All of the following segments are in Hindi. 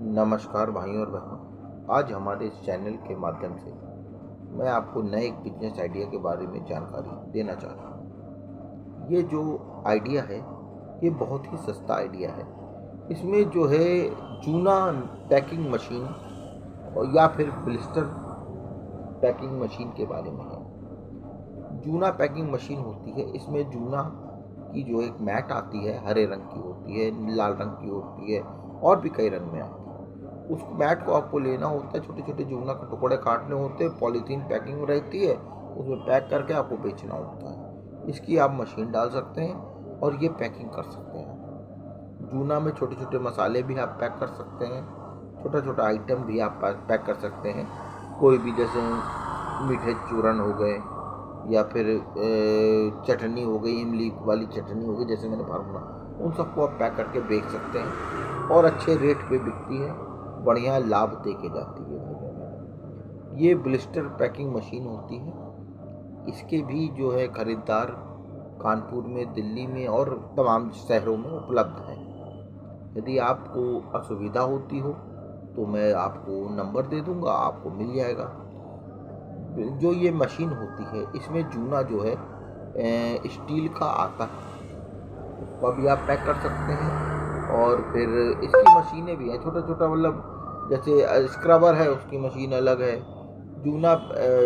नमस्कार भाइयों और बहनों। आज हमारे इस चैनल के माध्यम से मैं आपको नए एक बिजनेस आइडिया के बारे में जानकारी देना चाह रहा हूँ। ये जो आइडिया है ये बहुत ही सस्ता आइडिया है। इसमें जो है जूना पैकिंग मशीन और या फिर ब्लिस्टर पैकिंग मशीन के बारे में है। जूना पैकिंग मशीन होती है, इसमें जूना की जो एक मैट आती है, हरे रंग की होती है, लाल रंग की होती है और भी कई रंग में आती है। उस मैट को आपको लेना होता है, छोटे छोटे जूना के टुकड़े काटने होते हैं, पॉलीथीन पैकिंग रहती है, उसमें पैक करके आपको बेचना होता है। इसकी आप मशीन डाल सकते हैं और ये पैकिंग कर सकते हैं। जूना में छोटे छोटे मसाले भी आप पैक कर सकते हैं, छोटा छोटा आइटम भी आप पैक कर सकते हैं। कोई भी जैसे मीठे चूरन हो गए या फिर चटनी हो गई, इमली वाली चटनी हो गई, जैसे मैंने फार्मूला, उन सबको आप पैक करके बेच सकते हैं और अच्छे रेट पे बिकती है, बढ़िया लाभ दे के जाती है। ये ब्लिस्टर पैकिंग मशीन होती है। इसके भी जो है खरीदार कानपुर में, दिल्ली में और तमाम शहरों में उपलब्ध है। यदि आपको असुविधा होती हो तो मैं आपको नंबर दे दूंगा, आपको मिल जाएगा। जो ये मशीन होती है इसमें जूना जो है स्टील का आता है, उसको भी आप पैक कर सकते हैं। और फिर इसकी मशीनें भी हैं, छोटा छोटा, मतलब जैसे स्क्रबर है उसकी मशीन अलग है, जूना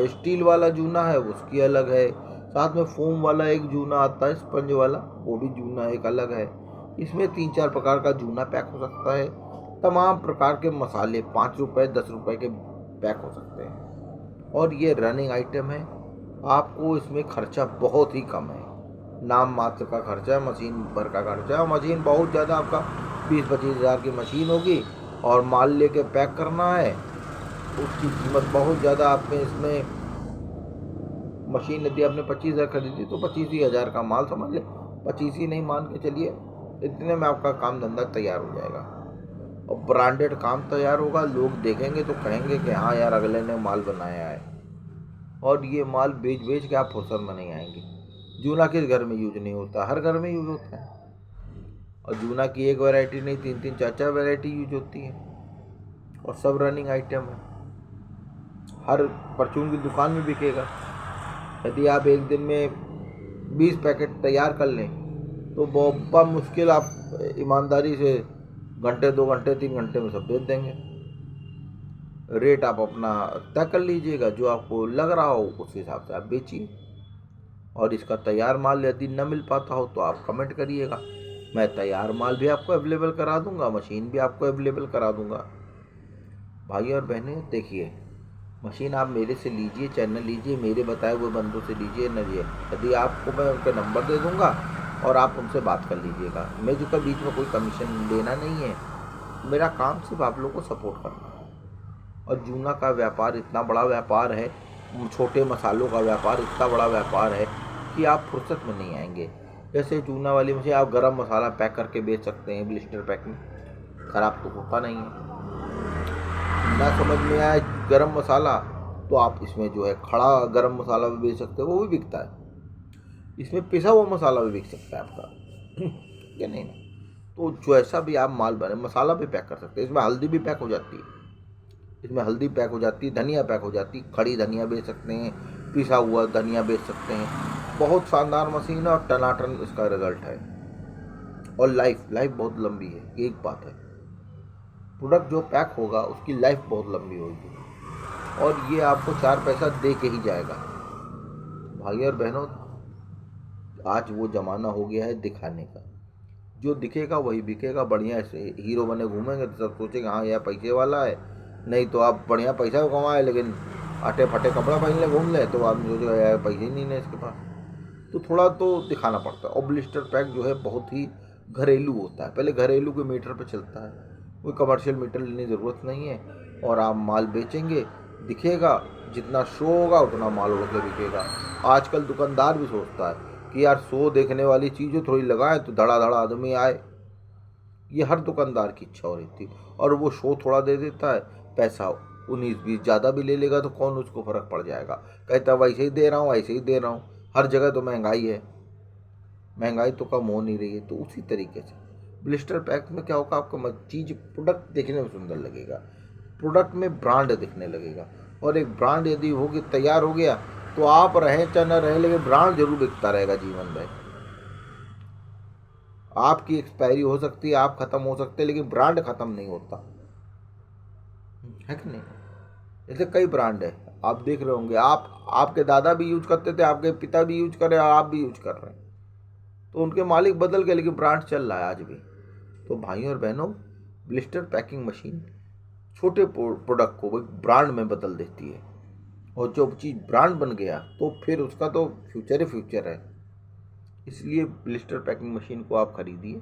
स्टील वाला जूना है उसकी अलग है, साथ में फोम वाला एक जूना आता है, स्पंज वाला, वो भी जूना एक अलग है। इसमें 3-4 प्रकार का जूना पैक हो सकता है। तमाम प्रकार के मसाले 5 रुपए 10 रुपए के पैक हो सकते हैं और ये रनिंग आइटम है। आपको इसमें खर्चा बहुत ही कम है, नाम मात्र का खर्चा है, मशीन भर का खर्चा है। मशीन बहुत ज़्यादा आपका 20-25 हज़ार की मशीन होगी और माल लेके पैक करना है, उसकी कीमत बहुत ज़्यादा। आपने इसमें मशीन यदि आपने 25,000 खरीदी तो 25 ही हज़ार का माल समझ ले, 25 ही नहीं, मान के चलिए, इतने में आपका काम धंधा तैयार हो जाएगा और ब्रांडेड काम तैयार होगा। लोग देखेंगे तो कहेंगे कि हाँ यार, अगले ने माल बनाया है। और ये माल बेच बेच के आप फुर्सत में नहीं आएंगे। जूना किस घर में यूज नहीं होता, हर घर में यूज होता है। और जूना की एक वैरायटी नहीं, 3-3 4-4 वैरायटी यूज होती है और सब रनिंग आइटम है। हर परचून की दुकान में बिकेगा। यदि आप एक दिन में 20 पैकेट तैयार कर लें तो बहुत मुश्किल आप ईमानदारी से घंटे 2 घंटे 3 घंटे में सब बेच देंगे। रेट आप अपना तय कर लीजिएगा, जो आपको लग रहा हो उस हिसाब से आप बेचिए। और इसका तैयार माल यदि न मिल पाता हो तो आप कमेंट करिएगा, मैं तैयार माल भी आपको अवेलेबल करा दूंगा, मशीन भी आपको अवेलेबल करा दूंगा। भाई और बहनें, देखिए, मशीन आप मेरे से लीजिए, चैनल लीजिए, मेरे बताए हुए बंदों से लीजिए न लीजिए। यदि आपको मैं उनका नंबर दे दूंगा और आप उनसे बात कर लीजिएगा। मैं जो का बीच में कोई कमीशन लेना नहीं है, मेरा काम सिर्फ आप लोगों को सपोर्ट करना है। और जूना का व्यापार इतना बड़ा व्यापार है, छोटे मसालों का व्यापार इतना बड़ा व्यापार है कि आप फुर्सत में नहीं आएंगे। जैसे जूना वाली मशीन, आप गरम मसाला पैक करके बेच सकते हैं, ब्लिस्टर पैकिंग, खराब तो होता नहीं है। ना समझ में आए गरम मसाला तो आप इसमें जो है खड़ा गरम मसाला भी बेच सकते हो, वो भी बिकता है। इसमें पिसा हुआ मसाला भी बिक सकता है आपका क्या नहीं ना। तो जैसा भी आप माल बने, मसाला भी पैक कर सकते हैं। इसमें हल्दी भी पैक हो जाती है, इसमें हल्दी पैक हो जाती है, धनिया पैक हो जाती है, खड़ी धनिया बेच सकते हैं, पिसा हुआ धनिया बेच सकते हैं। बहुत शानदार मशीन है और टनाटन इसका रिजल्ट है। और लाइफ बहुत लंबी है, एक बात है, प्रोडक्ट जो पैक होगा उसकी लाइफ बहुत लंबी होगी और ये आपको 4 पैसा दे के ही जाएगा। भाई और बहनों, आज वो ज़माना हो गया है दिखाने का, जो दिखेगा वही बिकेगा। बढ़िया से हीरो बने घूमेंगे तो सब सोचेंगे हाँ यह पैसे वाला है, नहीं तो आप बढ़िया पैसा कमाए लेकिन आटे फटे कपड़ा पहन ले घूम ले तो आदमी सोचेगा यार पैसे ही नहीं है इसके पास। तो थोड़ा तो दिखाना पड़ता है। और ब्लिस्टर पैक जो है बहुत ही घरेलू होता है, पहले घरेलू के मीटर पे चलता है, कोई कमर्शियल मीटर लेने की ज़रूरत नहीं है। और आप माल बेचेंगे, दिखेगा, जितना शो होगा उतना माल उड़ के बिकेगा। आजकल दुकानदार भी सोचता है कि यार शो देखने वाली चीज़ें थोड़ी लगाए तो धड़ा धड़ा आदमी आए, ये हर दुकानदार की इच्छा हो रही थी। और वो शो थोड़ा दे देता है, पैसा 19-20 ज़्यादा भी ले लेगा तो कौन उसको फ़र्क पड़ जाएगा, कहता है वैसे ही दे रहा हूँ, ऐसे ही दे रहा हूँ, हर जगह तो महंगाई है, महंगाई तो कम हो नहीं रही है। तो उसी तरीके से ब्लिस्टर पैक में क्या होगा, आपको चीज़ प्रोडक्ट देखने में सुंदर लगेगा, प्रोडक्ट में ब्रांड दिखने लगेगा। और एक ब्रांड यदि होगी तैयार हो गया तो आप रहें चाहे न रहें, लेकिन ब्रांड जरूर बिकता रहेगा जीवन भर। आपकी एक्सपायरी हो सकती है, आप खत्म हो सकते हैं, लेकिन ब्रांड खत्म नहीं होता है कि नहीं। जैसे कई ब्रांड है, आप देख रहे होंगे, आपके दादा भी यूज करते थे, आपके पिता भी यूज कर रहे हैं और आप भी यूज कर रहे हैं, तो उनके मालिक बदल गए लेकिन ब्रांड चल रहा है आज भी। तो भाइयों और बहनों, ब्लिस्टर पैकिंग मशीन छोटे प्रोडक्ट को ब्रांड में बदल देती है, और जो चीज़ ब्रांड बन गया तो फिर उसका तो फ्यूचर ही फ्यूचर है। इसलिए ब्लिस्टर पैकिंग मशीन को आप खरीदिए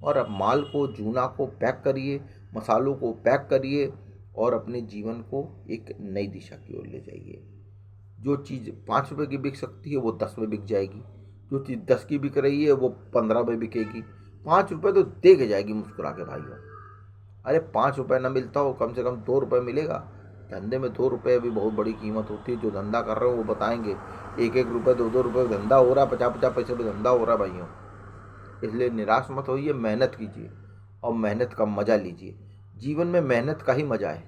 और अब माल को, जूना को पैक करिए, मसालों को पैक करिए और अपने जीवन को एक नई दिशा की ओर ले जाइए। जो चीज़ 5 रुपये की बिक सकती है वो 10 में बिक जाएगी, जो चीज़ 10 की बिक रही है वो 15 में बिकेगी। 5 रुपये तो दे के जाएगी मुस्कुरा के भाइयों। अरे 5 रुपये ना मिलता हो, कम से कम 2 रुपये मिलेगा। धंधे में 2 रुपये भी बहुत बड़ी कीमत होती है। जो धंधा कर रहे हो वो बताएंगे, 1-1 रुपये 2-2 रुपये धंधा हो रहा है, 50-50 पैसे भी धंधा हो रहा है भाइयों। इसलिए निराश मत होइए, मेहनत कीजिए और मेहनत का मज़ा लीजिए। जीवन में मेहनत का ही मज़ा है।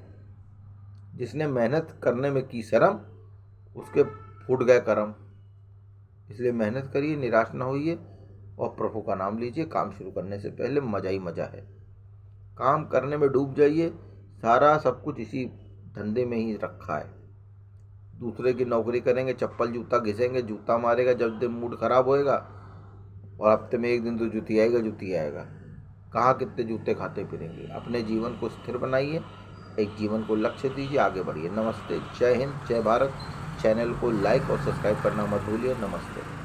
जिसने मेहनत करने में की शर्म, उसके फूट गए करम। इसलिए मेहनत करिए, निराश ना होइए और प्रभु का नाम लीजिए। काम शुरू करने से पहले मज़ा ही मज़ा है। काम करने में डूब जाइए, सारा सब कुछ इसी धंधे में ही रखा है। दूसरे की नौकरी करेंगे, चप्पल जूता घिसेंगे, जूता मारेगा जब दिन मूड खराब होएगा, और हफ्ते में एक दिन तो जूती आएगा। कहाँ कितने जूते खाते फिरेंगे। अपने जीवन को स्थिर बनाइए, एक जीवन को लक्ष्य दीजिए, आगे बढ़िए। नमस्ते, जय हिंद, जय भारत। चैनल को लाइक और सब्सक्राइब करना मत भूलिए। नमस्ते।